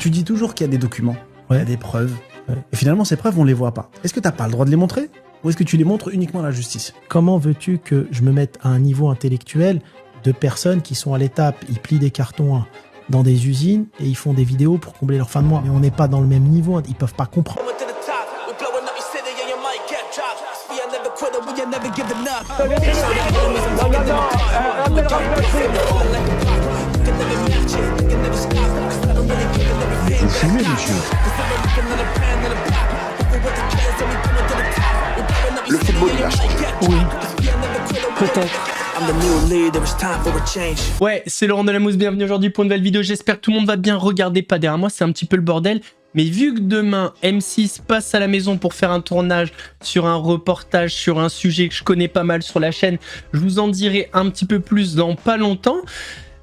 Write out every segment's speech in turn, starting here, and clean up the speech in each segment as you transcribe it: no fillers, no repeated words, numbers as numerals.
Tu dis toujours qu'il y a des documents, il y a des preuves, Ouais. et finalement ces preuves on les voit pas. Est-ce que t'as pas le droit de les montrer ou est-ce que tu les montres uniquement à la justice? Comment veux-tu que je me mette à un niveau intellectuel de personnes qui sont à l'étape, ils plient des cartons dans des usines et ils font des vidéos pour combler leur fin de mois. Mais on n'est pas dans le même niveau, ils peuvent pas comprendre. Vous fumez, monsieur. Le football, il a changé. Oui, peut-être. Ouais, c'est Laurent Delamousse, bienvenue aujourd'hui pour une nouvelle vidéo, j'espère que tout le monde va bien. Regardez pas derrière moi, c'est un petit peu le bordel. Mais vu que demain, M6 passe à la maison pour faire un tournage sur un reportage, sur un sujet que je connais pas mal sur la chaîne, je vous en dirai un petit peu plus dans pas longtemps.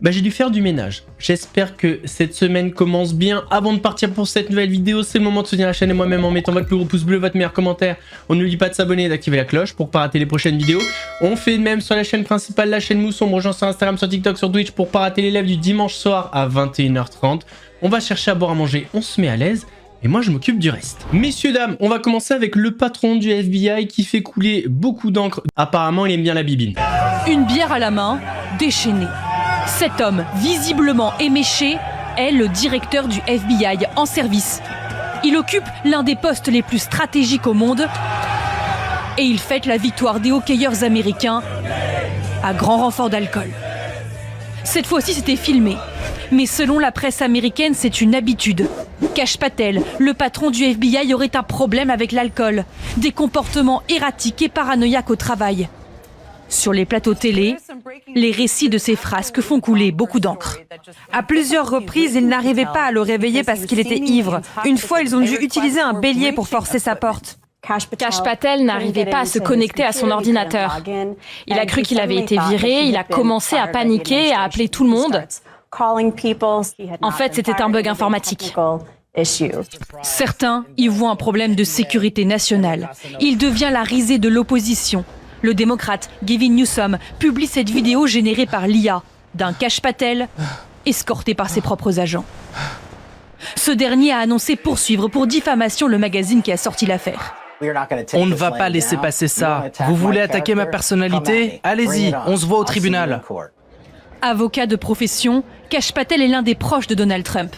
Bah, j'ai dû faire du ménage. J'espère que cette semaine commence bien. Avant de partir pour cette nouvelle vidéo, c'est le moment de soutenir la chaîne et moi-même en mettant votre plus gros pouce bleu, votre meilleur commentaire. On n'oublie pas de s'abonner et d'activer la cloche pour pas rater les prochaines vidéos. On fait de même sur la chaîne principale, la chaîne Mousse. On me rejoint sur Instagram, sur TikTok, sur Twitch pour pas rater les lives du dimanche soir à 21h30. On va chercher à boire, à manger, on se met à l'aise. Et moi, je m'occupe du reste. Messieurs, dames, on va commencer avec le patron du FBI qui fait couler beaucoup d'encre. Apparemment, il aime bien la bibine. Une bière à la main, déchaîné. Cet homme, visiblement éméché, est le directeur du FBI en service. Il occupe l'un des postes les plus stratégiques au monde et il fête la victoire des hockeyeurs américains à grand renfort d'alcool. Cette fois-ci, c'était filmé. Mais selon la presse américaine, c'est une habitude. Kash Patel, le patron du FBI, aurait un problème avec l'alcool, des comportements erratiques et paranoïaques au travail. Sur les plateaux télé, les récits de ces frasques font couler beaucoup d'encre. À plusieurs reprises, ils n'arrivaient pas à le réveiller parce qu'il était ivre. Une fois, ils ont dû utiliser un bélier pour forcer sa porte. Kash Patel n'arrivait pas à se connecter à son ordinateur. Il a cru qu'il avait été viré, il a commencé à paniquer, à appeler tout le monde. En fait, c'était un bug informatique. Certains y voient un problème de sécurité nationale. Il devient la risée de l'opposition. Le démocrate Gavin Newsom publie cette vidéo générée par l'IA d'un Kash Patel escorté par ses propres agents. Ce dernier a annoncé poursuivre pour diffamation le magazine qui a sorti l'affaire. On ne va pas laisser passer ça. Vous voulez attaquer ma personnalité? Allez-y, on se voit au tribunal. Avocat de profession, Kash Patel est l'un des proches de Donald Trump.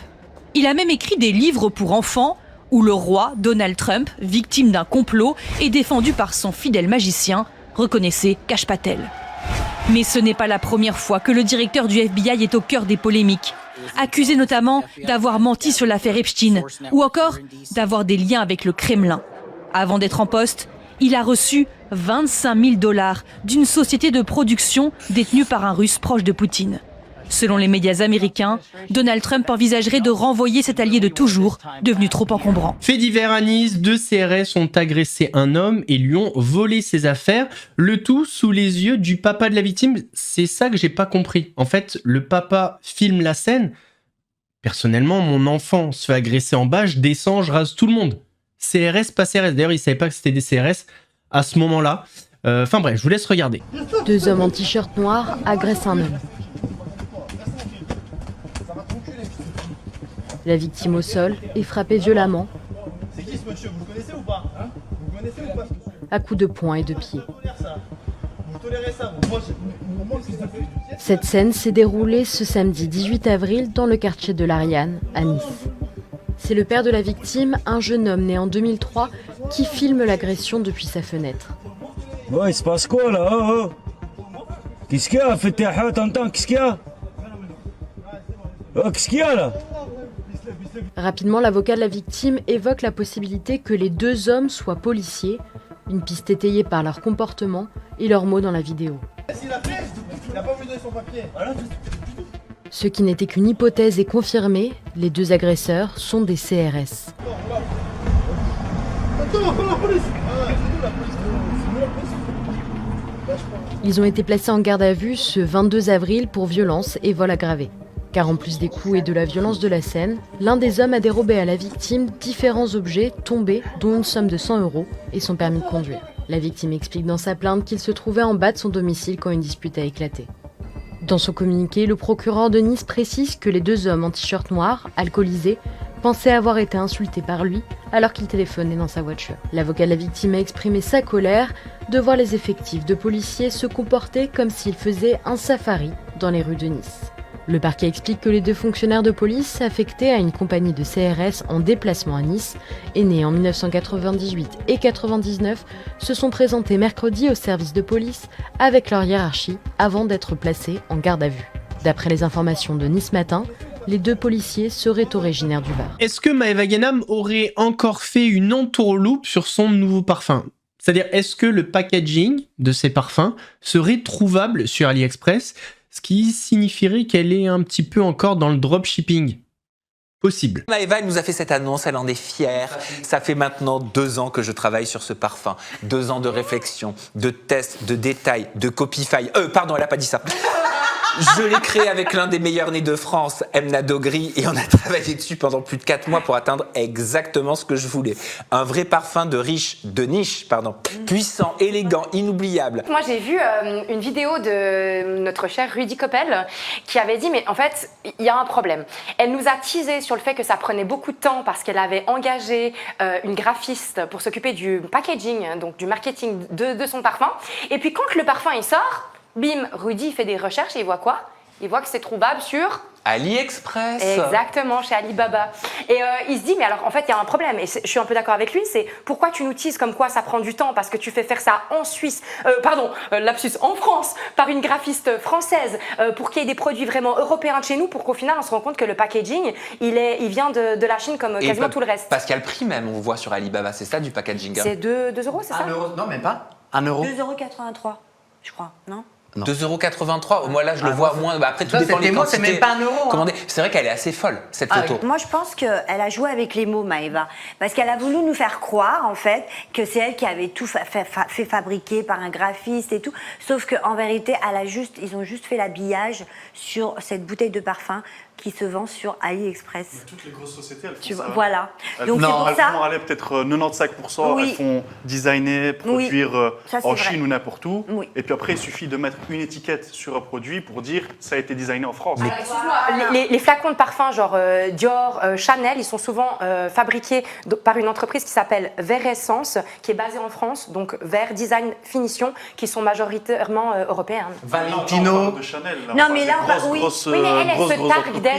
Il a même écrit des livres pour enfants où le roi Donald Trump, victime d'un complot, est défendu par son fidèle magicien, reconnaissez Kash Patel. Mais ce n'est pas la première fois que le directeur du FBI est au cœur des polémiques, accusé notamment d'avoir menti sur l'affaire Epstein ou encore d'avoir des liens avec le Kremlin. Avant d'être en poste, il a reçu 25 000 $ d'une société de production détenue par un Russe proche de Poutine. Selon les médias américains, Donald Trump envisagerait de renvoyer cet allié de toujours, devenu trop encombrant. Fait divers à Nice, 2 CRS ont agressé un homme et lui ont volé ses affaires, le tout sous les yeux du papa de la victime. C'est ça que j'ai pas compris. En fait, le papa filme la scène. Personnellement, mon enfant se fait agresser en bas, je descends, je rase tout le monde. CRS, pas CRS. D'ailleurs, il savait pas que c'était des CRS à ce moment-là. Enfin bref, je vous laisse regarder. 2 hommes en t-shirt noir agressent un homme. La victime au sol est frappée violemment à coups de poing et de pied. Cette scène s'est déroulée ce samedi 18 avril dans le quartier de l'Ariane, à Nice. C'est le père de la victime, un jeune homme né en 2003, qui filme l'agression depuis sa fenêtre. Ouais, il se passe quoi là? Oh, oh. Qu'est-ce qu'il y a? Fais tes hâtes, t'entends? Qu'est-ce qu'il y a? Oh, qu'est-ce qu'il y a là? Rapidement, l'avocat de la victime évoque la possibilité que les 2 hommes soient policiers, une piste étayée par leur comportement et leurs mots dans la vidéo. Ce qui n'était qu'une hypothèse est confirmé, les 2 agresseurs sont des CRS. Ils ont été placés en garde à vue ce 22 avril pour violence et vol aggravé. Car en plus des coups et de la violence de la scène, l'un des hommes a dérobé à la victime différents objets tombés, dont une somme de 100 € et son permis de conduire. La victime explique dans sa plainte qu'il se trouvait en bas de son domicile quand une dispute a éclaté. Dans son communiqué, le procureur de Nice précise que les 2 hommes en t-shirt noir, alcoolisés, pensait avoir été insulté par lui alors qu'il téléphonait dans sa voiture. L'avocat de la victime a exprimé sa colère de voir les effectifs de policiers se comporter comme s'ils faisaient un safari dans les rues de Nice. Le parquet explique que les 2 fonctionnaires de police affectés à une compagnie de CRS en déplacement à Nice, et nés en 1998 et 1999, se sont présentés mercredi au service de police avec leur hiérarchie avant d'être placés en garde à vue. D'après les informations de Nice Matin, les 2 policiers seraient originaires du Var. Est-ce que Maëva Guénam aurait encore fait une entourloupe sur son nouveau parfum? C'est-à-dire, est-ce que le packaging de ces parfums serait trouvable sur AliExpress, ce qui signifierait qu'elle est un petit peu encore dans le dropshipping? Possible. Maëva, elle nous a fait cette annonce, elle en est fière. Ça fait maintenant 2 ans que je travaille sur ce parfum. 2 ans de réflexion, de tests, de détails, de copify. Pardon, elle a pas dit ça. Je l'ai créé avec l'un des meilleurs nez de France, Emna Dogri, et on a travaillé dessus pendant plus de 4 mois pour atteindre exactement ce que je voulais. Un vrai parfum de niche, puissant, élégant, inoubliable. Moi, j'ai vu une vidéo de notre cher Rudy Koppel qui avait dit, mais en fait, il y a un problème. Elle nous a teasé sur le fait que ça prenait beaucoup de temps parce qu'elle avait engagé une graphiste pour s'occuper du packaging, donc du marketing de son parfum. Et puis quand le parfum il sort, bim, Rudy fait des recherches et il voit quoi? Il voit que c'est trouvable sur AliExpress. Exactement, chez Alibaba. Et il se dit, mais alors en fait, il y a un problème. Et je suis un peu d'accord avec lui, c'est pourquoi tu nous teases comme quoi ça prend du temps parce que tu fais faire ça en Suisse, lapsus, en France, par une graphiste française, pour qu'il y ait des produits vraiment européens de chez nous, pour qu'au final, on se rend compte que le packaging, il vient de la Chine comme quasiment tout le reste. Parce qu'il y a le prix même, on voit sur Alibaba, c'est ça du packaging. C'est 2 euros, c'est ça? 1 euro, non, même pas. 1 euro. 2,83 €, je crois, non? 2,83 €. Moi là je le vois moins. Après tout dépend des quantités. C'est même pas 1 euro. Hein. C'est vrai qu'elle est assez folle cette photo. Moi je pense qu'elle a joué avec les mots, Maëva, parce qu'elle a voulu nous faire croire en fait que c'est elle qui avait tout fait fabriquer par un graphiste et tout. Sauf qu'en vérité, ils ont juste fait l'habillage sur cette bouteille de parfum qui se vend sur AliExpress. Mais toutes les grosses sociétés, elles font ça. Voilà. Donc non, elles vont aller peut-être 95%, oui. Elles font designer, produire en Chine ou n'importe où. Oui. Et puis après, il suffit de mettre une étiquette sur un produit pour dire ça a été designé en France. Les flacons de parfum genre Dior, Chanel, ils sont souvent fabriqués par une entreprise qui s'appelle Vert Essence, qui est basée en France, donc Vert Design Finition, qui sont majoritairement européennes. Valentino de Chanel. Non, mais là, oui, mais elle se targue d'être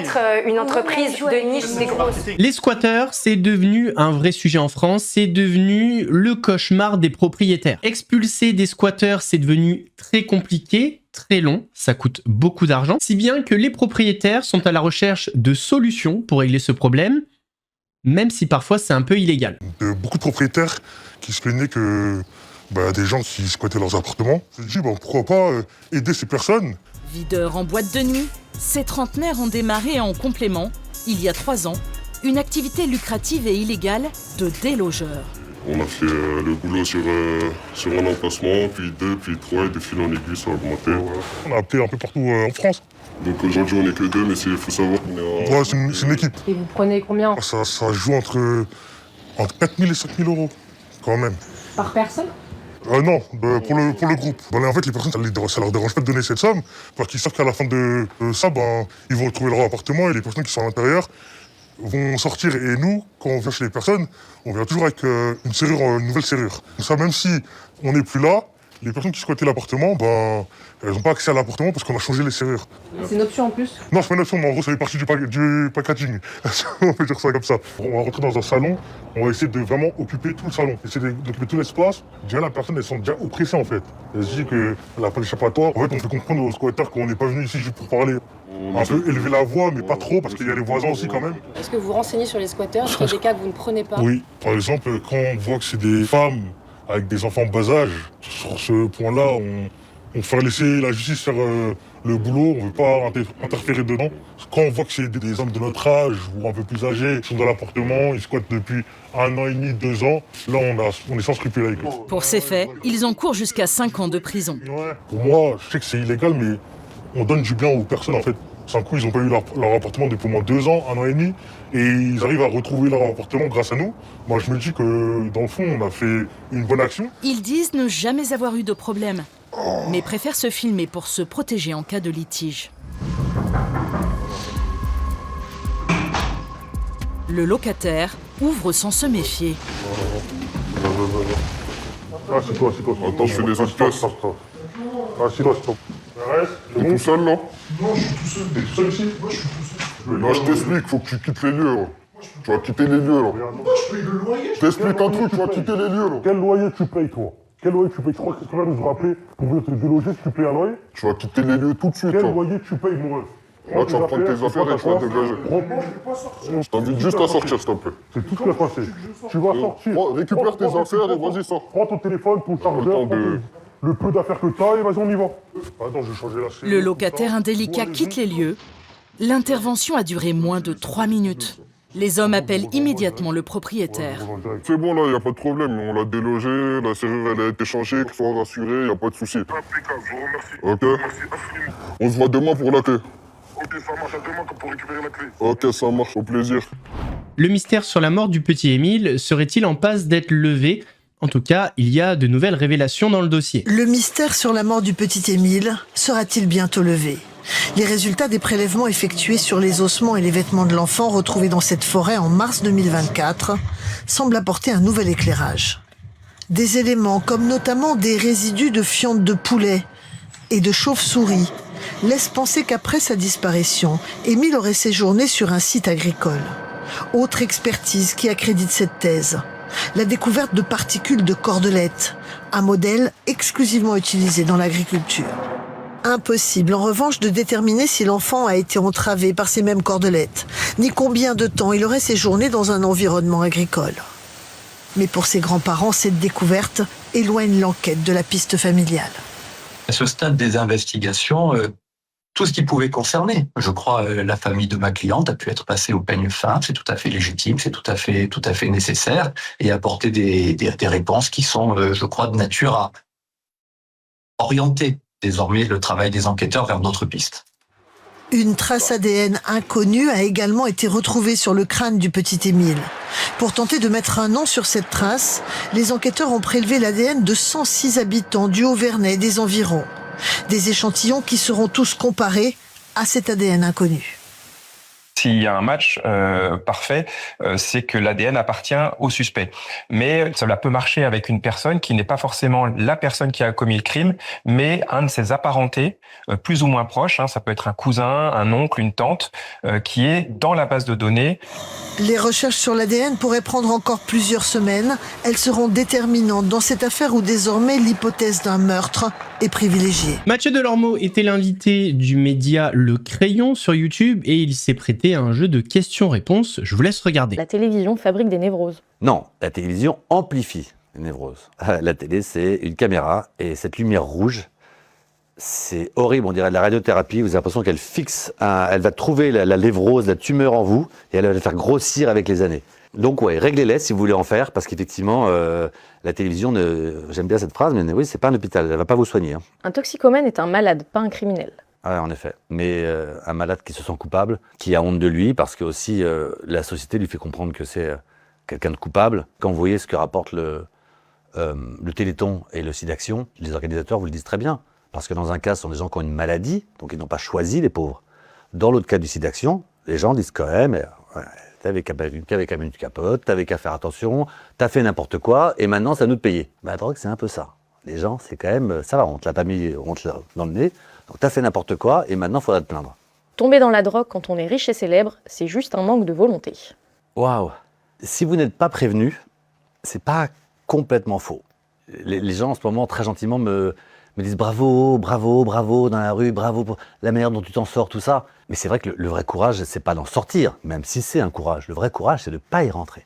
une entreprise de niche des grosses. Les squatteurs, c'est devenu un vrai sujet en France, c'est devenu le cauchemar des propriétaires. Expulser des squatteurs, c'est devenu très compliqué, très long, ça coûte beaucoup d'argent, si bien que les propriétaires sont à la recherche de solutions pour régler ce problème, même si parfois c'est un peu illégal. Beaucoup de propriétaires qui se plaignaient que des gens qui squattaient leurs appartements, se disent pourquoi pas aider ces personnes. Videurs en boîte de nuit, ces trentenaires ont démarré en complément, il y a 3 ans, une activité lucrative et illégale de délogeurs. On a fait le boulot sur un emplacement, puis 2, puis 3, et de fil en aiguille, ça a augmenté. On a appelé un peu partout en France. Donc aujourd'hui, on n'est que 2, mais il faut savoir qu'on est c'est une équipe. Et vous prenez combien? Ça joue entre 4 000 et 5 000 euros, quand même. Par personne? Non, pour le groupe. En fait, les personnes, ça leur dérange pas de donner cette somme, parce qu'ils savent qu'à la fin de ça, ils vont retrouver leur appartement, et les personnes qui sont à l'intérieur vont sortir. Et nous, quand on vient chez les personnes, on vient toujours avec une nouvelle serrure. Ça, même si on n'est plus là, les personnes qui squattaient l'appartement, elles n'ont pas accès à l'appartement parce qu'on a changé les serrures. C'est une option en plus? Non, c'est pas une option, mais en gros, ça fait partie du packaging. On peut dire ça comme ça. On va rentrer dans un salon, on va essayer de vraiment occuper tout le salon, essayer d'occuper tout l'espace. Déjà, la personne, elles sont déjà oppressées en fait. Elle se dit qu'elle n'a pas d'échappatoire. En fait, on fait comprendre aux squatteurs qu'on n'est pas venu ici juste pour parler. Un peu élever la voix, mais pas trop, parce qu'il y a les voisins aussi quand même. Est-ce que vous renseignez sur les squatteurs? Est-ce qu'il y a des cas que vous ne prenez pas? Oui, par exemple, quand on voit que c'est des femmes avec des enfants bas âge, sur ce point-là, on fait laisser la justice faire le boulot, on ne veut pas interférer dedans. Quand on voit que c'est des hommes de notre âge ou un peu plus âgés qui sont dans l'appartement, ils squattent depuis 1 an et demi, 2 ans, là on est sans scrupules avec eux. Pour ces faits, ils encourent jusqu'à 5 ans de prison. Ouais. Pour moi, je sais que c'est illégal, mais on donne du bien aux personnes en fait. D'un coup, ils n'ont pas eu leur appartement depuis au moins 2 ans, 1 an et demi, et ils arrivent à retrouver leur appartement grâce à nous. Moi, je me dis que, dans le fond, on a fait une bonne action. Ils disent ne jamais avoir eu de problème, mais préfèrent se filmer pour se protéger en cas de litige. Le locataire ouvre sans se méfier. Assieds-toi. Attends, je fais des autres pièces. Assieds-toi. Reste. T'es tout seul, là? Non, je suis tout seul. T'es tout seul ici? Moi, je suis tout seul. Là, je t'explique, faut que tu quittes les lieux, là. Tu vas quitter les lieux, là. Pourquoi je paye le loyer? Je t'explique un truc, tu vas quitter les lieux, là. Quel loyer tu payes, toi? Quel loyer tu payes? Tu crois que tu vas nous rappeler pour venir te déloger si tu payes un loyer? Tu vas quitter les lieux tout de suite, Quel là. loyer tu payes, mon ref? Là, tu vas prendre tes affaires et tu vas te dégager. Je t'invite juste à sortir, s'il te plaît. C'est tout ce qui a passé. Tu vas sortir. Récupère tes affaires et vas-y, sors. Prends ton téléphone, ton chargeur, le peu d'affaires que t'as et vas-y, on y va. Attends, je vais changer la scène. Le locataire indélicat quitte les lieux. L'intervention a duré moins de 3 minutes. Les hommes appellent immédiatement le propriétaire. C'est bon, là, il n'y a pas de problème. On l'a délogé, la serrure, elle a été changée, il faut rassurer, il n'y a pas de souci. Impeccable, je vous remercie. Ok. Merci infiniment. On se voit demain pour la clé. Ok, ça marche, à demain pour récupérer la clé. Ok, ça marche, au plaisir. Le mystère sur la mort du petit Émile serait-il en passe d'être levé? En tout cas, il y a de nouvelles révélations dans le dossier. Le mystère sur la mort du petit Émile sera-t-il bientôt levé? Les résultats des prélèvements effectués sur les ossements et les vêtements de l'enfant retrouvés dans cette forêt en mars 2024 semblent apporter un nouvel éclairage. Des éléments comme notamment des résidus de fientes de poulet et de chauve-souris laissent penser qu'après sa disparition, Émile aurait séjourné sur un site agricole. Autre expertise qui accrédite cette thèse, la découverte de particules de cordelette, un modèle exclusivement utilisé dans l'agriculture. Impossible, en revanche, de déterminer si l'enfant a été entravé par ces mêmes cordelettes, ni combien de temps il aurait séjourné dans un environnement agricole. Mais pour ses grands-parents, cette découverte éloigne l'enquête de la piste familiale. À ce stade des investigations, tout ce qui pouvait concerner, je crois, la famille de ma cliente a pu être passée au peigne fin, c'est tout à fait légitime, c'est tout à fait nécessaire, et apporter des réponses qui sont, je crois, de nature à orienter désormais le travail des enquêteurs vers d'autres pistes. Une trace ADN inconnue a également été retrouvée sur le crâne du petit Émile. Pour tenter de mettre un nom sur cette trace, les enquêteurs ont prélevé l'ADN de 106 habitants du Haut-Vernay et des environs. Des échantillons qui seront tous comparés à cet ADN inconnu. S'il y a un match parfait, c'est que l'ADN appartient au suspect. Mais cela peut marcher avec une personne qui n'est pas forcément la personne qui a commis le crime, mais un de ses apparentés, plus ou moins proches. Ça peut être un cousin, un oncle, une tante, qui est dans la base de données. Les recherches sur l'ADN pourraient prendre encore plusieurs semaines. Elles seront déterminantes dans cette affaire où désormais l'hypothèse d'un meurtre est privilégiée. Mathieu Delormeau était l'invité du média Le Crayon sur YouTube et il s'est prêté à un jeu de questions-réponses. Je vous laisse regarder. La télévision fabrique des névroses. Non, la télévision amplifie les névroses. La télé, c'est une caméra et cette lumière rouge, c'est horrible, on dirait de la radiothérapie. Vous avez l'impression qu'elle fixe, elle va trouver la névrose, la tumeur en vous et elle va la faire grossir avec les années. Donc ouais, réglez-les si vous voulez en faire, parce qu'effectivement, la télévision, j'aime bien cette phrase, mais oui, c'est pas un hôpital, elle va pas vous soigner. Un toxicomane est un malade, pas un criminel. Ouais, en effet. Mais un malade qui se sent coupable, qui a honte de lui, parce que aussi la société lui fait comprendre que c'est quelqu'un de coupable. Quand vous voyez ce que rapporte le Téléthon et le SIDAction, les organisateurs vous le disent très bien. Parce que dans un cas, ce sont des gens qui ont une maladie, donc ils n'ont pas choisi les pauvres. Dans l'autre cas du SIDAction, les gens disent quand même, ouais, t'avais qu'à mettre une capote, t'avais qu'à faire attention, t'as fait n'importe quoi, et maintenant c'est à nous de payer. La drogue, c'est un peu ça. Les gens, c'est quand même, ça va, on te l'a pas mis dans le nez, donc t'as fait n'importe quoi, et maintenant il faudra te plaindre. Tomber dans la drogue quand on est riche et célèbre, c'est juste un manque de volonté. Waouh. Si vous n'êtes pas prévenu, c'est pas complètement faux. Les gens en ce moment, très gentiment, me disent bravo, bravo, bravo dans la rue, bravo pour la manière dont tu t'en sors, tout ça. Mais c'est vrai que le vrai courage, c'est pas d'en sortir, même si c'est un courage. Le vrai courage, c'est de pas y rentrer.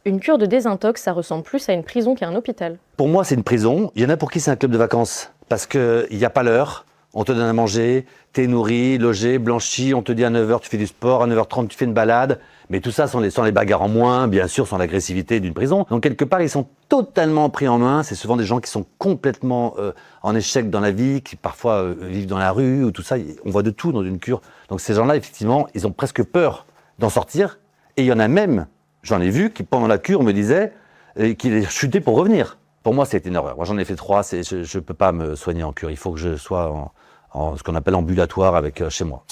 Une cure de désintox, ça ressemble plus à une prison qu'à un hôpital. Pour moi, c'est une prison. Il y en a pour qui c'est un club de vacances. Parce qu'il n'y a pas l'heure, on te donne à manger, t'es nourri, logé, blanchi, on te dit à 9h tu fais du sport, à 9h30 tu fais une balade. Mais tout ça sans les bagarres en moins, bien sûr, sans l'agressivité d'une prison. Donc quelque part, ils sont totalement pris en main. C'est souvent des gens qui sont complètement en échec dans la vie, qui parfois vivent dans la rue ou tout ça. On voit de tout dans une cure. Donc ces gens-là, effectivement, ils ont presque peur d'en sortir. Et il y en a même, j'en ai vu, qui pendant la cure me disaient qu'il chutait pour revenir. Pour moi, c'était une horreur. Moi, j'en ai fait 3. Je ne peux pas me soigner en cure. Il faut que je sois en ce qu'on appelle ambulatoire avec chez moi.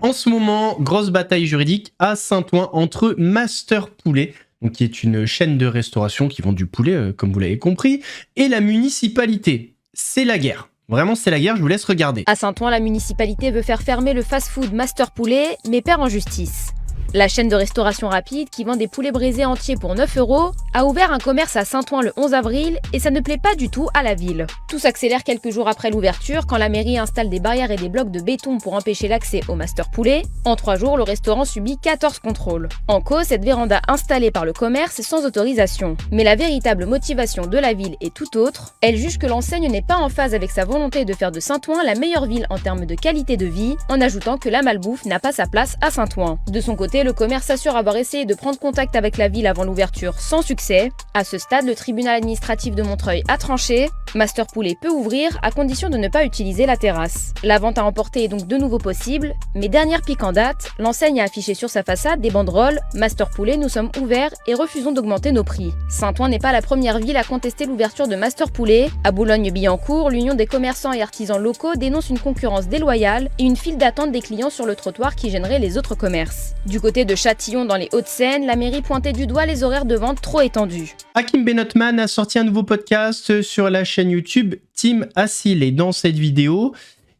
En ce moment, grosse bataille juridique à Saint-Ouen entre Master Poulet, donc qui est une chaîne de restauration qui vend du poulet, comme vous l'avez compris, et la municipalité. C'est la guerre. Vraiment, c'est la guerre, je vous laisse regarder. À Saint-Ouen, la municipalité veut faire fermer le fast-food Master Poulet, mais perd en justice. La chaîne de restauration rapide, qui vend des poulets brisés entiers pour 9 €, a ouvert un commerce à Saint-Ouen le 11 avril et ça ne plaît pas du tout à la ville. Tout s'accélère quelques jours après l'ouverture quand la mairie installe des barrières et des blocs de béton pour empêcher l'accès au Master Poulet. En 3 jours, le restaurant subit 14 contrôles. En cause, cette véranda installée par le commerce est sans autorisation. Mais la véritable motivation de la ville est tout autre. Elle juge que l'enseigne n'est pas en phase avec sa volonté de faire de Saint-Ouen la meilleure ville en termes de qualité de vie, en ajoutant que la malbouffe n'a pas sa place à Saint-Ouen. De son côté, le commerce assure avoir essayé de prendre contact avec la ville avant l'ouverture sans succès. À ce stade, le tribunal administratif de Montreuil a tranché. Master Poulet peut ouvrir à condition de ne pas utiliser la terrasse. La vente à emporter est donc de nouveau possible, mais dernière pique en date, l'enseigne a affiché sur sa façade des banderoles « Master Poulet, nous sommes ouverts et refusons d'augmenter nos prix ». Saint-Ouen n'est pas la première ville à contester l'ouverture de Master Poulet. À Boulogne-Billancourt, l'Union des commerçants et artisans locaux dénonce une concurrence déloyale et une file d'attente des clients sur le trottoir qui gênerait les autres commerces. Du côté de Châtillon dans les Hauts-de-Seine, la mairie pointait du doigt les horaires de vente trop étendus. Hakim Benotman a sorti un nouveau podcast sur la chaîne YouTube Team Assil et dans cette vidéo,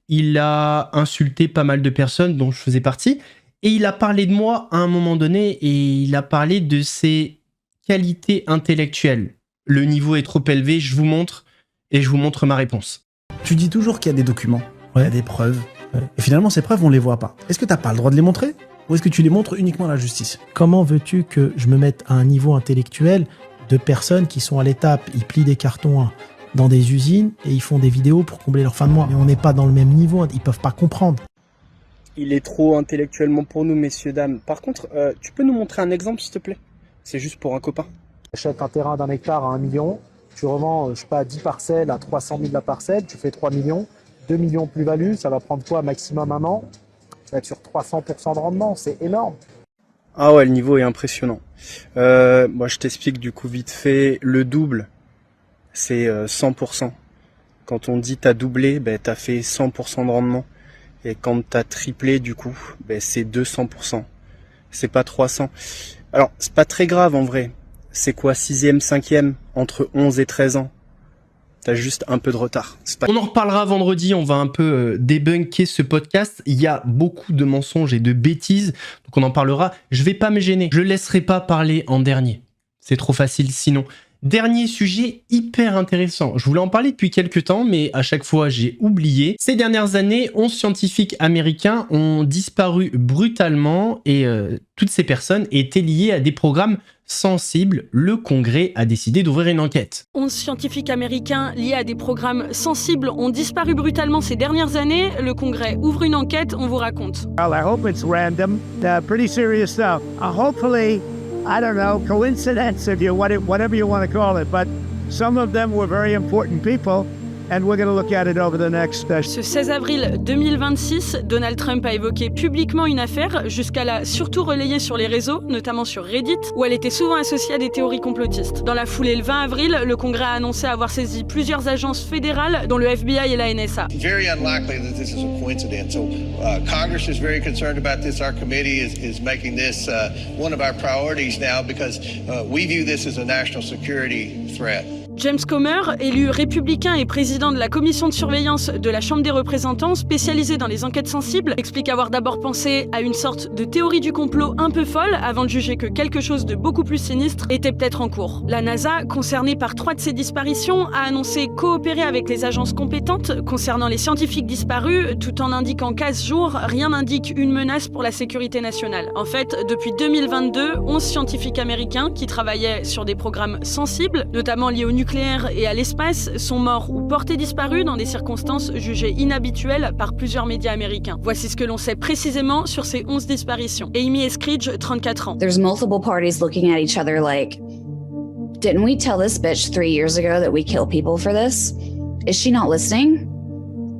il a insulté pas mal de personnes dont je faisais partie et il a parlé de moi à un moment donné et il a parlé de ses qualités intellectuelles. Le niveau est trop élevé, je vous montre et je vous montre ma réponse. Tu dis toujours qu'il y a des documents, il y a des preuves et finalement ces preuves on les voit pas. Est-ce que t'as pas le droit de les montrer? Ou est-ce que tu les montres uniquement à la justice? Comment veux-tu que je me mette à un niveau intellectuel de personnes qui sont à l'étape, ils plient des cartons dans des usines et ils font des vidéos pour combler leur fin de mois. Mais on n'est pas dans le même niveau, ils peuvent pas comprendre. Il est trop intellectuellement pour nous, messieurs, dames. Par contre, tu peux nous montrer un exemple, s'il te plaît? C'est juste pour un copain. Tu achètes un terrain d'1 hectare à 1 million, tu revends, je sais pas, 10 parcelles à 300 000 la parcelle, tu fais 3 millions, 2 millions plus-value, ça va prendre quoi, maximum 1 an? Ça va être sur 300% de rendement, c'est énorme. Ah ouais, le niveau est impressionnant. Moi, je t'explique du coup vite fait. Le double, c'est 100%. Quand on dit t'as doublé, t'as fait 100% de rendement. Et quand t'as triplé, du coup, c'est 200%. C'est pas 300. Alors, c'est pas très grave en vrai. C'est quoi, 6e, 5e, entre 11 et 13 ans? T'as juste un peu de retard. On en reparlera vendredi, on va un peu débunker ce podcast. Il y a beaucoup de mensonges et de bêtises, donc on en parlera. Je vais pas me gêner, je laisserai pas parler en dernier. C'est trop facile sinon. Dernier sujet hyper intéressant. Je voulais en parler depuis quelques temps, mais à chaque fois j'ai oublié. Ces dernières années, 11 scientifiques américains ont disparu brutalement et toutes ces personnes étaient liées à des programmes sensibles. Le Congrès a décidé d'ouvrir une enquête. 11 scientifiques américains liés à des programmes sensibles ont disparu brutalement ces dernières années. Le Congrès ouvre une enquête, on vous raconte. Well, I hope it's random, pretty serious stuff. Hopefully, I don't know, coincidence, whatever you want to call it, but some of them were very important people. And we're going to look at it over the next Ce 16 avril 2026, Donald Trump a évoqué publiquement une affaire, jusqu'à là surtout relayée sur les réseaux, notamment sur Reddit, où elle était souvent associée à des théories complotistes. Dans la foulée, le 20 avril, le Congrès a annoncé avoir saisi plusieurs agences fédérales, dont le FBI et la NSA. Very unlikely that this is a coincidence. So, Congress is very concerned about this. Our committee is making this one of our priorities now because we view this as a national security threat. James Comer, élu républicain et président de la commission de surveillance de la Chambre des représentants, spécialisée dans les enquêtes sensibles, explique avoir d'abord pensé à une sorte de théorie du complot un peu folle avant de juger que quelque chose de beaucoup plus sinistre était peut-être en cours. La NASA, concernée par 3 de ces disparitions, a annoncé coopérer avec les agences compétentes concernant les scientifiques disparus, tout en indiquant qu'à ce jour, rien n'indique une menace pour la sécurité nationale. En fait, depuis 2022, 11 scientifiques américains qui travaillaient sur des programmes sensibles, notamment liés au nucléaire et à l'espace, sont morts ou portés disparus dans des circonstances jugées inhabituelles par plusieurs médias américains. Voici ce que l'on sait précisément sur ces 11 disparitions. Amy Eskridge, 34 ans. There's multiple parties looking at each other like, didn't we tell this bitch 3 years ago that we kill people for this? Is she not listening?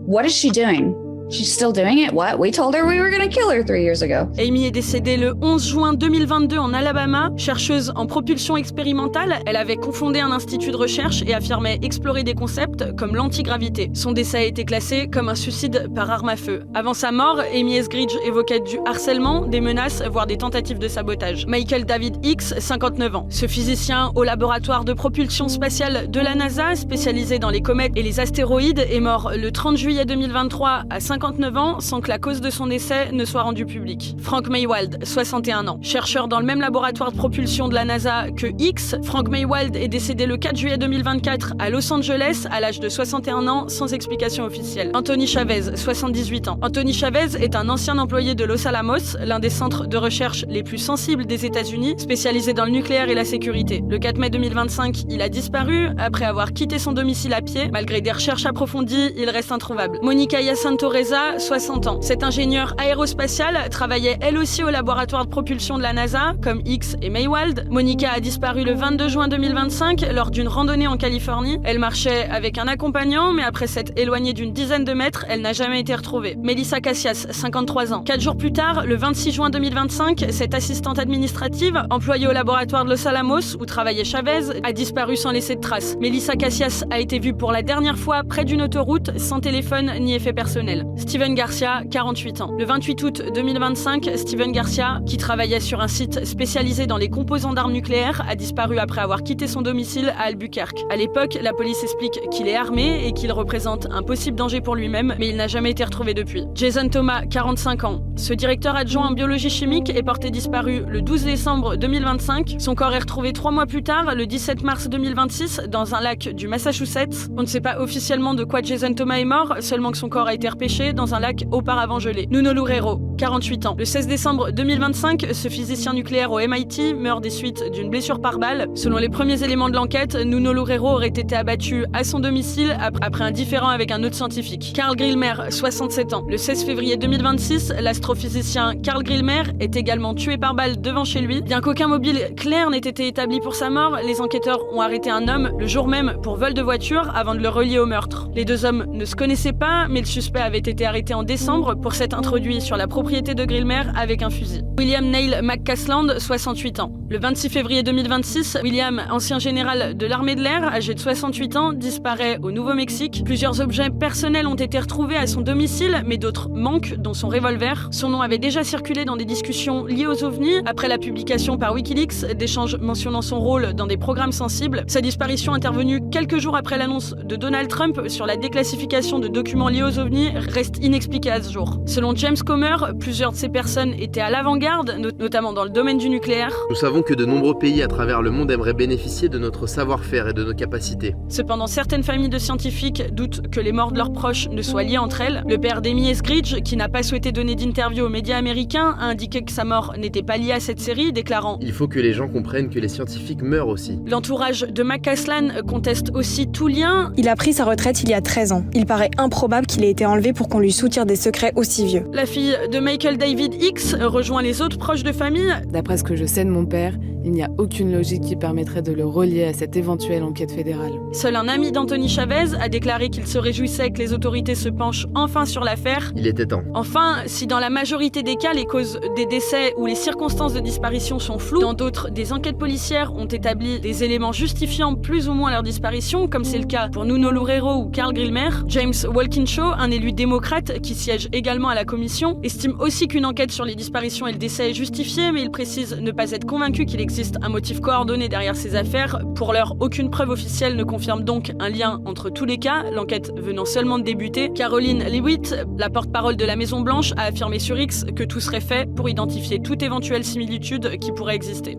What is she doing? She's still doing it? What? We told her we were gonna kill her 3 years ago. Amy est décédée le 11 juin 2022 en Alabama. Chercheuse en propulsion expérimentale, elle avait cofondé un institut de recherche et affirmait explorer des concepts comme l'antigravité. Son décès a été classé comme un suicide par arme à feu. Avant sa mort, Amy Esgridge évoquait du harcèlement, des menaces, voire des tentatives de sabotage. Michael David Hicks, 59 ans. Ce physicien au laboratoire de propulsion spatiale de la NASA, spécialisé dans les comètes et les astéroïdes, est mort le 30 juillet 2023 à 59 ans sans que la cause de son décès ne soit rendue publique. Frank Maywald, 61 ans. Chercheur dans le même laboratoire de propulsion de la NASA que Hicks, Frank Maywald est décédé le 4 juillet 2024 à Los Angeles à l'âge de 61 ans sans explication officielle. Anthony Chavez, 78 ans. Anthony Chavez est un ancien employé de Los Alamos, l'un des centres de recherche les plus sensibles des États-Unis, spécialisé dans le nucléaire et la sécurité. Le 4 mai 2025, il a disparu après avoir quitté son domicile à pied. Malgré des recherches approfondies, il reste introuvable. Monica Yasantoreza, 60 ans. Cette ingénieure aérospatiale travaillait elle aussi au laboratoire de propulsion de la NASA, comme Hicks et Maywald. Monica a disparu le 22 juin 2025 lors d'une randonnée en Californie. Elle marchait avec un accompagnant, mais après s'être éloignée d'une dizaine de mètres, elle n'a jamais été retrouvée. Melissa Cassias, 53 ans. 4 jours plus tard, le 26 juin 2025, cette assistante administrative, employée au laboratoire de Los Alamos, où travaillait Chavez, a disparu sans laisser de traces. Melissa Cassias a été vue pour la dernière fois près d'une autoroute, sans téléphone ni effet personnel. Steven Garcia, 48 ans. Le 28 août 2025, Steven Garcia, qui travaillait sur un site spécialisé dans les composants d'armes nucléaires, a disparu après avoir quitté son domicile à Albuquerque. À l'époque, la police explique qu'il est armé et qu'il représente un possible danger pour lui-même, mais il n'a jamais été retrouvé depuis. Jason Thomas, 45 ans. Ce directeur adjoint en biologie chimique est porté disparu le 12 décembre 2025. Son corps est retrouvé 3 mois plus tard, le 17 mars 2026, dans un lac du Massachusetts. On ne sait pas officiellement de quoi Jason Thomas est mort, seulement que son corps a été repêché dans un lac auparavant gelé. Nuno Loureiro, 48 ans. Le 16 décembre 2025, ce physicien nucléaire au MIT meurt des suites d'une blessure par balle. Selon les premiers éléments de l'enquête, Nuno Loureiro aurait été abattu à son domicile après un différend avec un autre scientifique. Carl Grillmer, 67 ans. Le 16 février 2026, l'astrophysicien Carl Grillmer est également tué par balle devant chez lui. Bien qu'aucun mobile clair n'ait été établi pour sa mort, les enquêteurs ont arrêté un homme le jour même pour vol de voiture avant de le relier au meurtre. Les deux hommes ne se connaissaient pas, mais le suspect avait été arrêté en décembre pour s'être introduit sur la propriété de Grillmer avec un fusil. William Neil McCasland, 68 ans. Le 26 février 2026, William, ancien général de l'armée de l'air, âgé de 68 ans, disparaît au Nouveau-Mexique. Plusieurs objets personnels ont été retrouvés à son domicile, mais d'autres manquent, dont son revolver. Son nom avait déjà circulé dans des discussions liées aux ovnis après la publication par Wikileaks d'échanges mentionnant son rôle dans des programmes sensibles. Sa disparition intervenue quelques jours après l'annonce de Donald Trump sur la déclassification de documents liés aux ovnis reste inexpliquée à ce jour. Selon James Comer, plusieurs de ces personnes étaient à l'avant-garde, notamment dans le domaine du nucléaire. Nous savons que de nombreux pays à travers le monde aimeraient bénéficier de notre savoir-faire et de nos capacités. Cependant, certaines familles de scientifiques doutent que les morts de leurs proches ne soient liées entre elles. Le père d'Amy Esgridge, qui n'a pas souhaité donner d'interview aux médias américains, a indiqué que sa mort n'était pas liée à cette série, déclarant « Il faut que les gens comprennent que les scientifiques meurent aussi ». L'entourage de McCasland conteste aussi tout lien. Il a pris sa retraite il y a 13 ans. Il paraît improbable qu'il ait été enlevé pour qu'on lui soutire des secrets aussi vieux. La fille de Michael David Hicks rejoint les autres proches de famille. D'après ce que je sais de mon père, il n'y a aucune logique qui permettrait de le relier à cette éventuelle enquête fédérale. Seul un ami d'Anthony Chavez a déclaré qu'il se réjouissait que les autorités se penchent enfin sur l'affaire. Il était temps. Enfin, si dans la majorité des cas, les causes des décès ou les circonstances de disparition sont floues, dans d'autres, des enquêtes policières ont établi des éléments justifiant plus ou moins leur disparition, comme c'est le cas pour Nuno Loureiro ou Carl Grillmer. James Walkinshaw, un élu démocrate qui siège également à la commission, estime aussi qu'une enquête sur les disparitions et le décès est justifiée, mais il précise ne pas être convaincu qu'il existe un motif coordonné derrière ces affaires. Pour l'heure, aucune preuve officielle ne confirme donc un lien entre tous les cas, l'enquête venant seulement de débuter. Caroline Leavitt, la porte-parole de la Maison-Blanche, a affirmé sur X que tout serait fait pour identifier toute éventuelle similitude qui pourrait exister.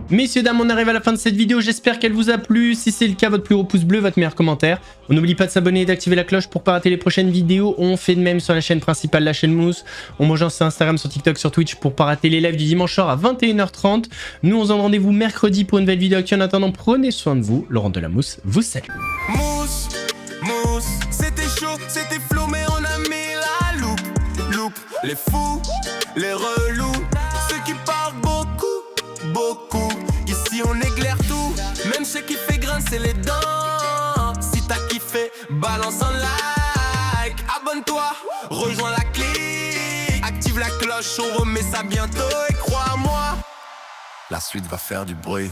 Messieurs, dames, on arrive à la fin de cette vidéo, j'espère qu'elle vous a plu. Si c'est le cas, votre plus gros pouce bleu, votre meilleur commentaire. On n'oublie pas de s'abonner et d'activer la cloche pour pas rater les prochaines vidéos. On fait de même sur la chaîne principale, la chaîne Mousse. On mange sur Instagram, sur TikTok, sur Twitch pour pas rater les lives du dimanche soir à 21h30. Nous, on se donne rendez-vous mercredi pour une nouvelle vidéo actu. En attendant, prenez soin de vous. Laurent de la Mousse vous salue. Mousse, c'était chaud, c'était flou, mais on a mis la loupe. Les fous, les relous, ceux qui parlent beaucoup. Ici on éclaire tout, même ceux qui fait grincer les dents. Si t'as kiffé, balance un like. abonne-toi, rejoins la clique. Active la cloche, on remet ça bientôt et crois-moi, la suite va faire du bruit.